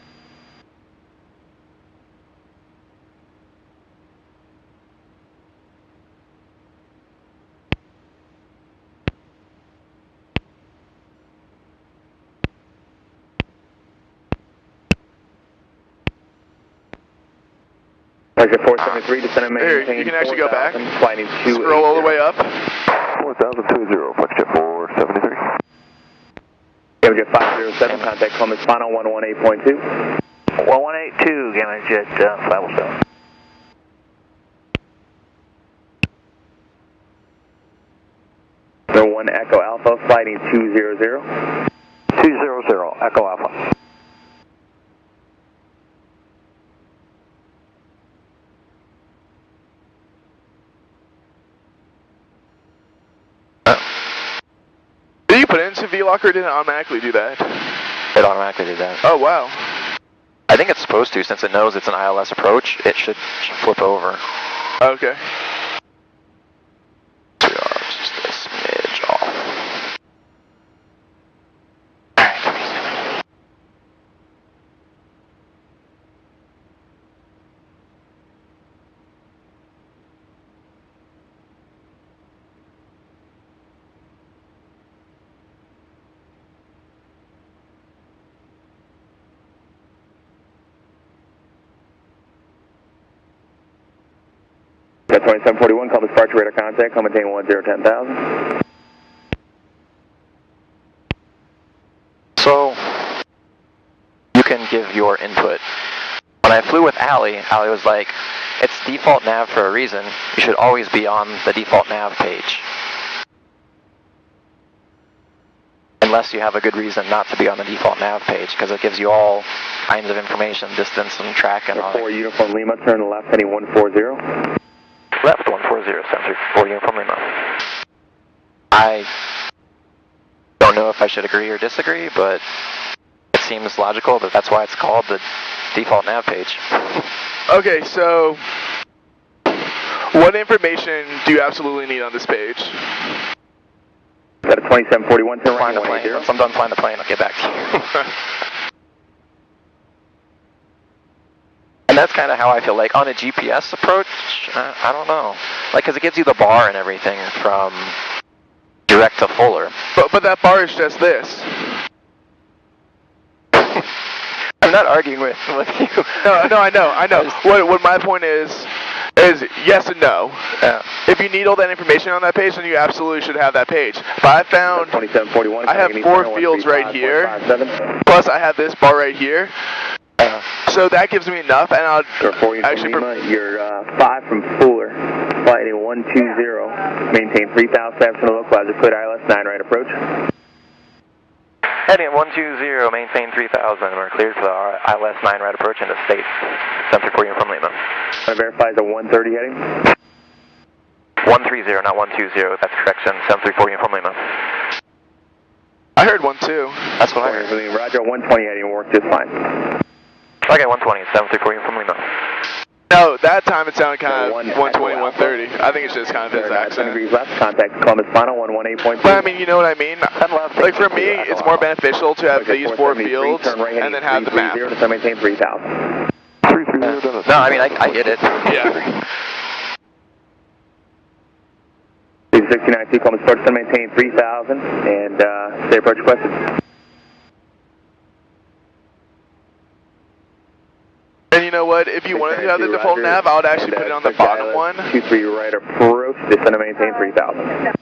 Flexjet 473, descend and maintain. Here, you can actually go back. Flighting 280. Scroll all the way up. 4,020, Flexjet 473. Gamma Jet 507, contact Columbus final 118.2. 1182, Gamma Jet 507. Number 1 Echo Alpha, flighting 200. 200, Echo Alpha. Did you put it into VLOC or did it automatically do that? It automatically did that. Oh, wow. I think it's supposed to, since it knows it's an ILS approach, it should flip over. Okay. We are just a smidge off. Alright, Jet 2741, call the departure radar contact, call maintain 10,000. So, you can give your input. When I flew with Allie was like, it's default nav for a reason. You should always be on the default nav page. And unless you have a good reason not to be on the default nav page, because it gives you all kinds of information, distance and track and all. 4 Uniform Lima, turn left heading 140. Left 140, 734 Uniform Lima. I don't know if I should agree or disagree, but it seems logical that that's why it's called the default nav page. Okay, so what information do you absolutely need on this page? Got a 2741, turn right Find the plane. Once I'm done flying the plane, I'll get back to you. And that's kind of how I feel. Like on a GPS approach, I don't know. Like, because it gives you the bar and everything from direct to fuller. But that bar is just this. I'm not arguing with you. No, I know. What my point is yes and no. Yeah. If you need all that information on that page, then you absolutely should have that page. But I found 2741, I have 4 fields right here, plus I have this bar right here. So that gives me enough, and I'll actually... You're 5 from Fuller, flight 120, maintain 3,000 steps in the local clouds, cleared ILS 9 right approach. Heading at 120, maintain 3,000, we're cleared for our ILS 9 right approach into state, 734 Uniform Lima. I verify the 130 heading? 130, not 120, that's correction, 734 Uniform Lima. I heard 12. That's what I heard. Roger, 120 heading will work just fine. Okay, 120, 734 Uniform Lima. No, that time it sounded kind of 120, 130. I think it's just kind of his accent. Degrees left, contact Columbus final 118.2. But I mean, you know what I mean? Like for me, it's more beneficial to have these 4 fields and then have the map. To maintain 3,000. No, I mean, I get it. Yeah. 69 Columbus approach to maintain 3,000 and stay approach requested. And you know what? If you wanted to have the default nav, I would actually put it on the bottom one. 23 right approach, descend to maintain 3,000.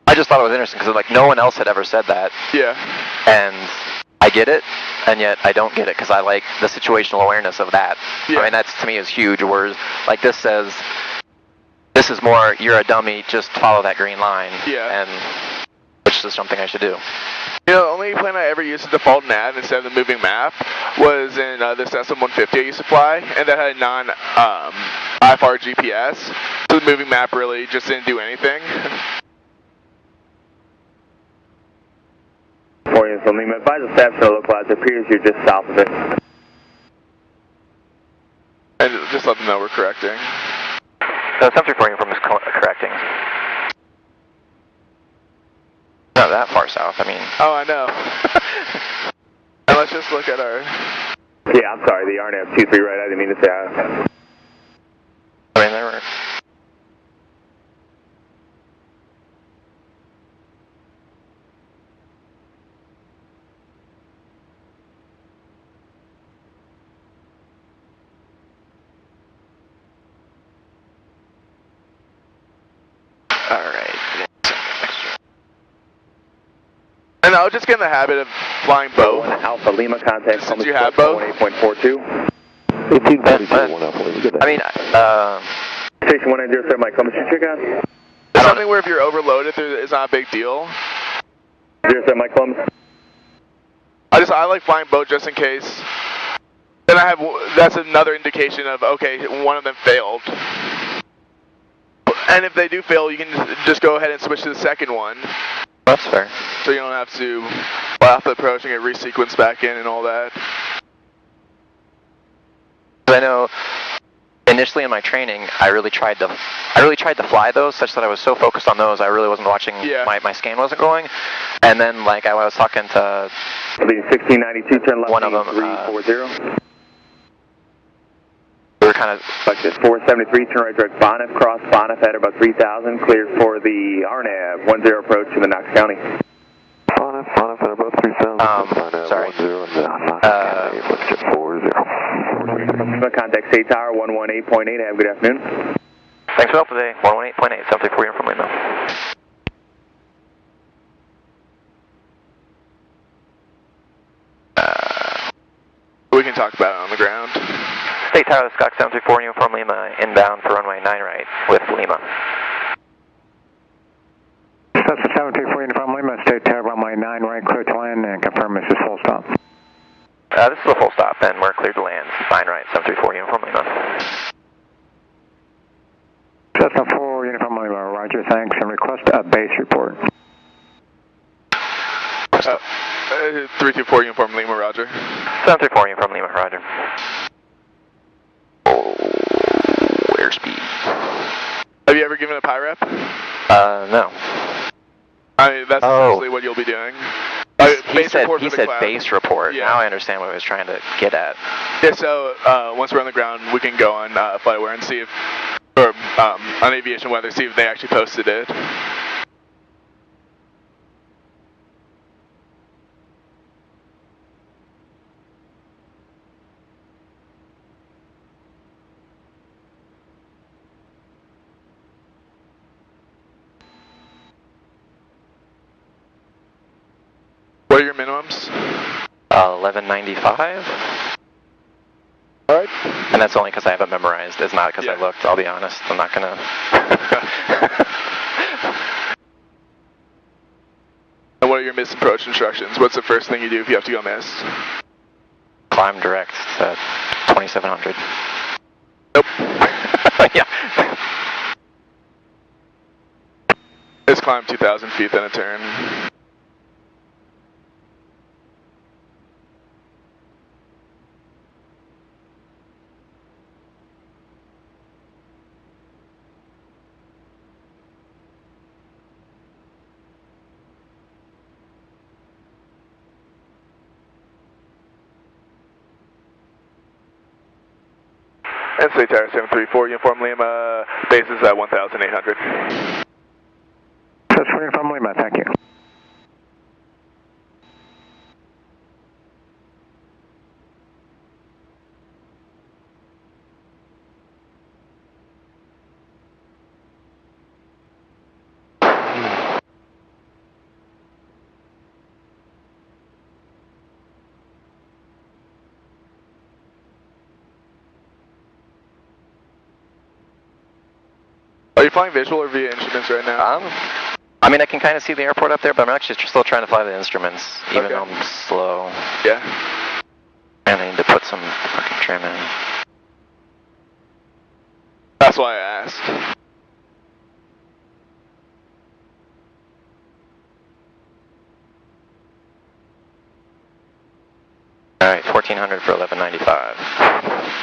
I just thought it was interesting because like no one else had ever said that. Yeah. And I get it, and yet I don't get it because I like the situational awareness of that. Yeah. I mean, that's to me is huge. Whereas like this says, this is more, you're a dummy, just follow that green line. Yeah. And which is something I should do. You know, the only plane I ever used the default nav instead of the moving map was in this SM-150 I used to fly, and that had non-IFR GPS, so the moving map really just didn't do anything. So Lima, advise the staff to local clouds. It appears you're just south of it. And just let them know we're correcting. So 734 Uniform is correcting. Not that far south, I mean. Oh, I know. And let's just look at our... Yeah, I'm sorry, the RNAV 23 right, I didn't mean to say I mean, there were... Alright. And I was just get in the habit of flying both. Alpha Lima contact. Since you have both. 8.42. 1842, I mean, Station 1907, Mike, come check out. It's something where if you're overloaded, it's not a big deal. 07, Mike, Columbus. I like flying both just in case. Then that's another indication of, okay, one of them failed. And if they do fail, you can just go ahead and switch to the second one. that's fair. So you don't have to fly off the approach and get resequenced back in and all that. I know initially in my training, I really tried to fly those such that I was so focused on those, I really wasn't watching, my scan wasn't going. And then like I was talking to 1692, turn left, one of them, 340. we were kind of... Like this, 473, turn right direct Bonif, cross Bonif at about 3,000, cleared for the RNAV 10 approach in the Knox County. Bonif at about 3,000. sorry. 40. Contact State Tower 118.8, have a good afternoon. Thanks for help today, 118.8, 734 Uniform Lima. We can talk about it on the ground. State Tower, Scott 734 Uniform Lima, inbound for runway 9 right with Lima. That's the 734 4 Uniform Lima, stay to runway 9 right, clear to land, and confirm this is full stop. This is a full stop, and we're cleared to land. 9 right, 734 Uniform Lima. Cessna 4 Uniform Lima, roger, thanks, and request a base report. 324 Uniform Lima, roger. 734 Uniform Lima, roger. Oh, airspeed. Have you ever given a PI rep? No. I mean, that's essentially what you'll be doing. He said base report. Yeah. Now I understand what he was trying to get at. Yeah, so once we're on the ground, we can go on FlightAware and see if, or on aviation weather, see if they actually posted it. What are your minimums? 1195. Alright. And that's only because I have it memorized. It's not because I looked, I'll be honest. I'm not going to... And what are your miss approach instructions? What's the first thing you do if you have to go miss? Climb direct to 2700. Nope. Yeah. It's climb 2,000 feet, then a turn. And State Tower 734, Uniform Lima, base is at 1,800. That's 4 Uniform Lima, thank you. Are you flying visual or via instruments right now? I mean, I can kind of see the airport up there, but I'm actually still trying to fly the instruments, even though I'm slow. Yeah. And I need to put some fucking trim in. That's why I asked. Alright, 1400 for 1195.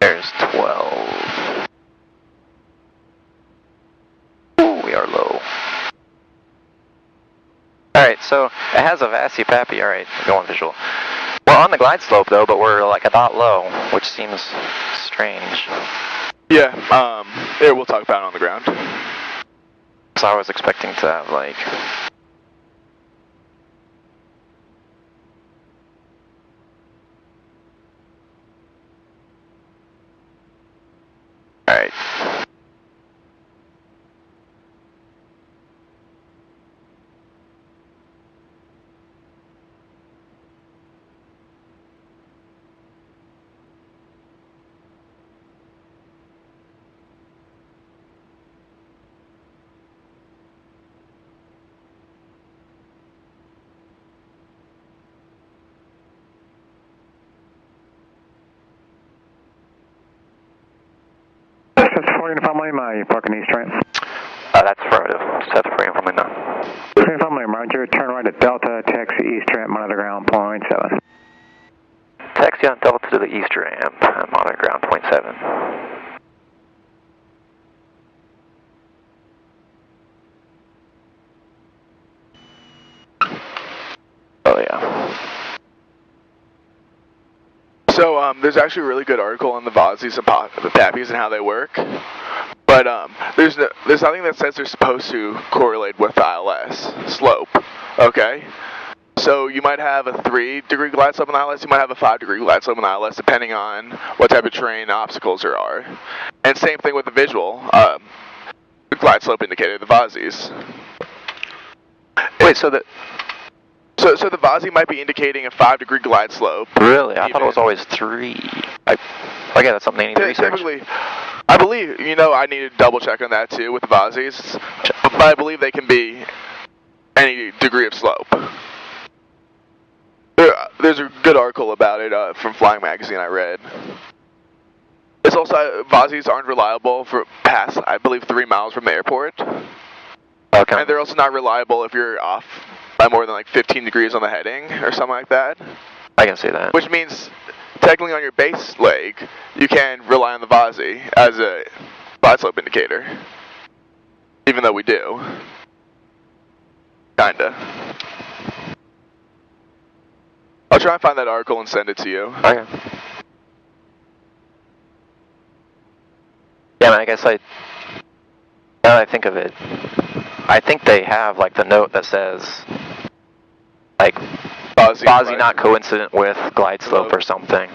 There's 12. Ooh, we are low. Alright, so it has a Vassy Pappy. Alright, going visual. We're on the glide slope though, but we're like a dot low, which seems strange. Yeah, we'll talk about it on the ground. So I was expecting to have like... Alright. That's 4 Uniform Lima, you parking east right? That's affirmative. Set for Uniform Lima. 4 Uniform Lima, roger, turn right at Delta, taxi east ramp, monitor ground, point 7. Taxi on Delta to the east ramp, monitor ground, point 7. Oh yeah. So there's actually a really good article on the Vazis and the Pappies and how they work. But there's nothing that says they're supposed to correlate with the ILS slope Okay. So you might have a 3-degree glide slope on the ILS, you might have a 5-degree glide slope on the ILS, depending on what type of terrain obstacles there are. And same thing with the visual glide slope indicator, the VASIs. Wait, so the VASI might be indicating a 5-degree glide slope. Really? I thought it was always 3. I guess that's something I need to research. Typically, I believe, I need to double check on that too with the VASIs, but I believe they can be any degree of slope. There's a good article about it from Flying Magazine I read. It's also, VASIs aren't reliable for past, I believe, 3 miles from the airport. Okay. And they're also not reliable if you're off by more than like 15 degrees on the heading or something like that. I can see that. Which means, technically on your base leg, you can rely on the VASI as a glide slope indicator. Even though we do. Kinda. I'll try and find that article and send it to you. Okay. Yeah, I guess now that I think of it, I think they have like the note that says like VASI not coincident with glide slope or something.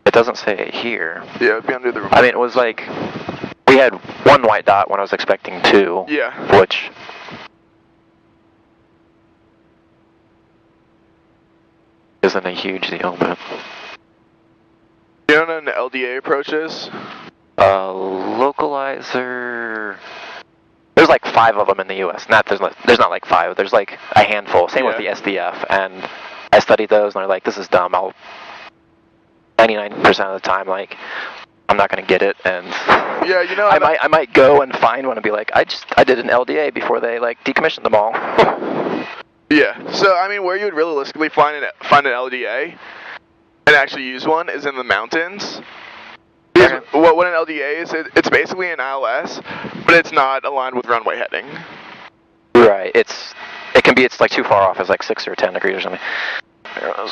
It doesn't say it here. Yeah, it'd be under the remote. I mean, it was like we had 1 white dot when I was expecting 2. Yeah. Which isn't a huge deal, but. You know what an LDA approach is? Localizer. There's like 5 of them in the U.S. There's not like 5. There's like a handful. Same with the SDF, and I studied those, and they're like, this is dumb. 99% of the time, like, I'm not gonna get it, and yeah, I might go and find one and be like, I did an LDA before they like decommissioned them all. Yeah. So I mean, where you would realistically find an LDA and actually use one is in the mountains. Because what an LDA is, it's basically an ILS, but it's not aligned with runway heading. Right. It's like too far off. It's like 6 or 10 degrees or something. There it goes.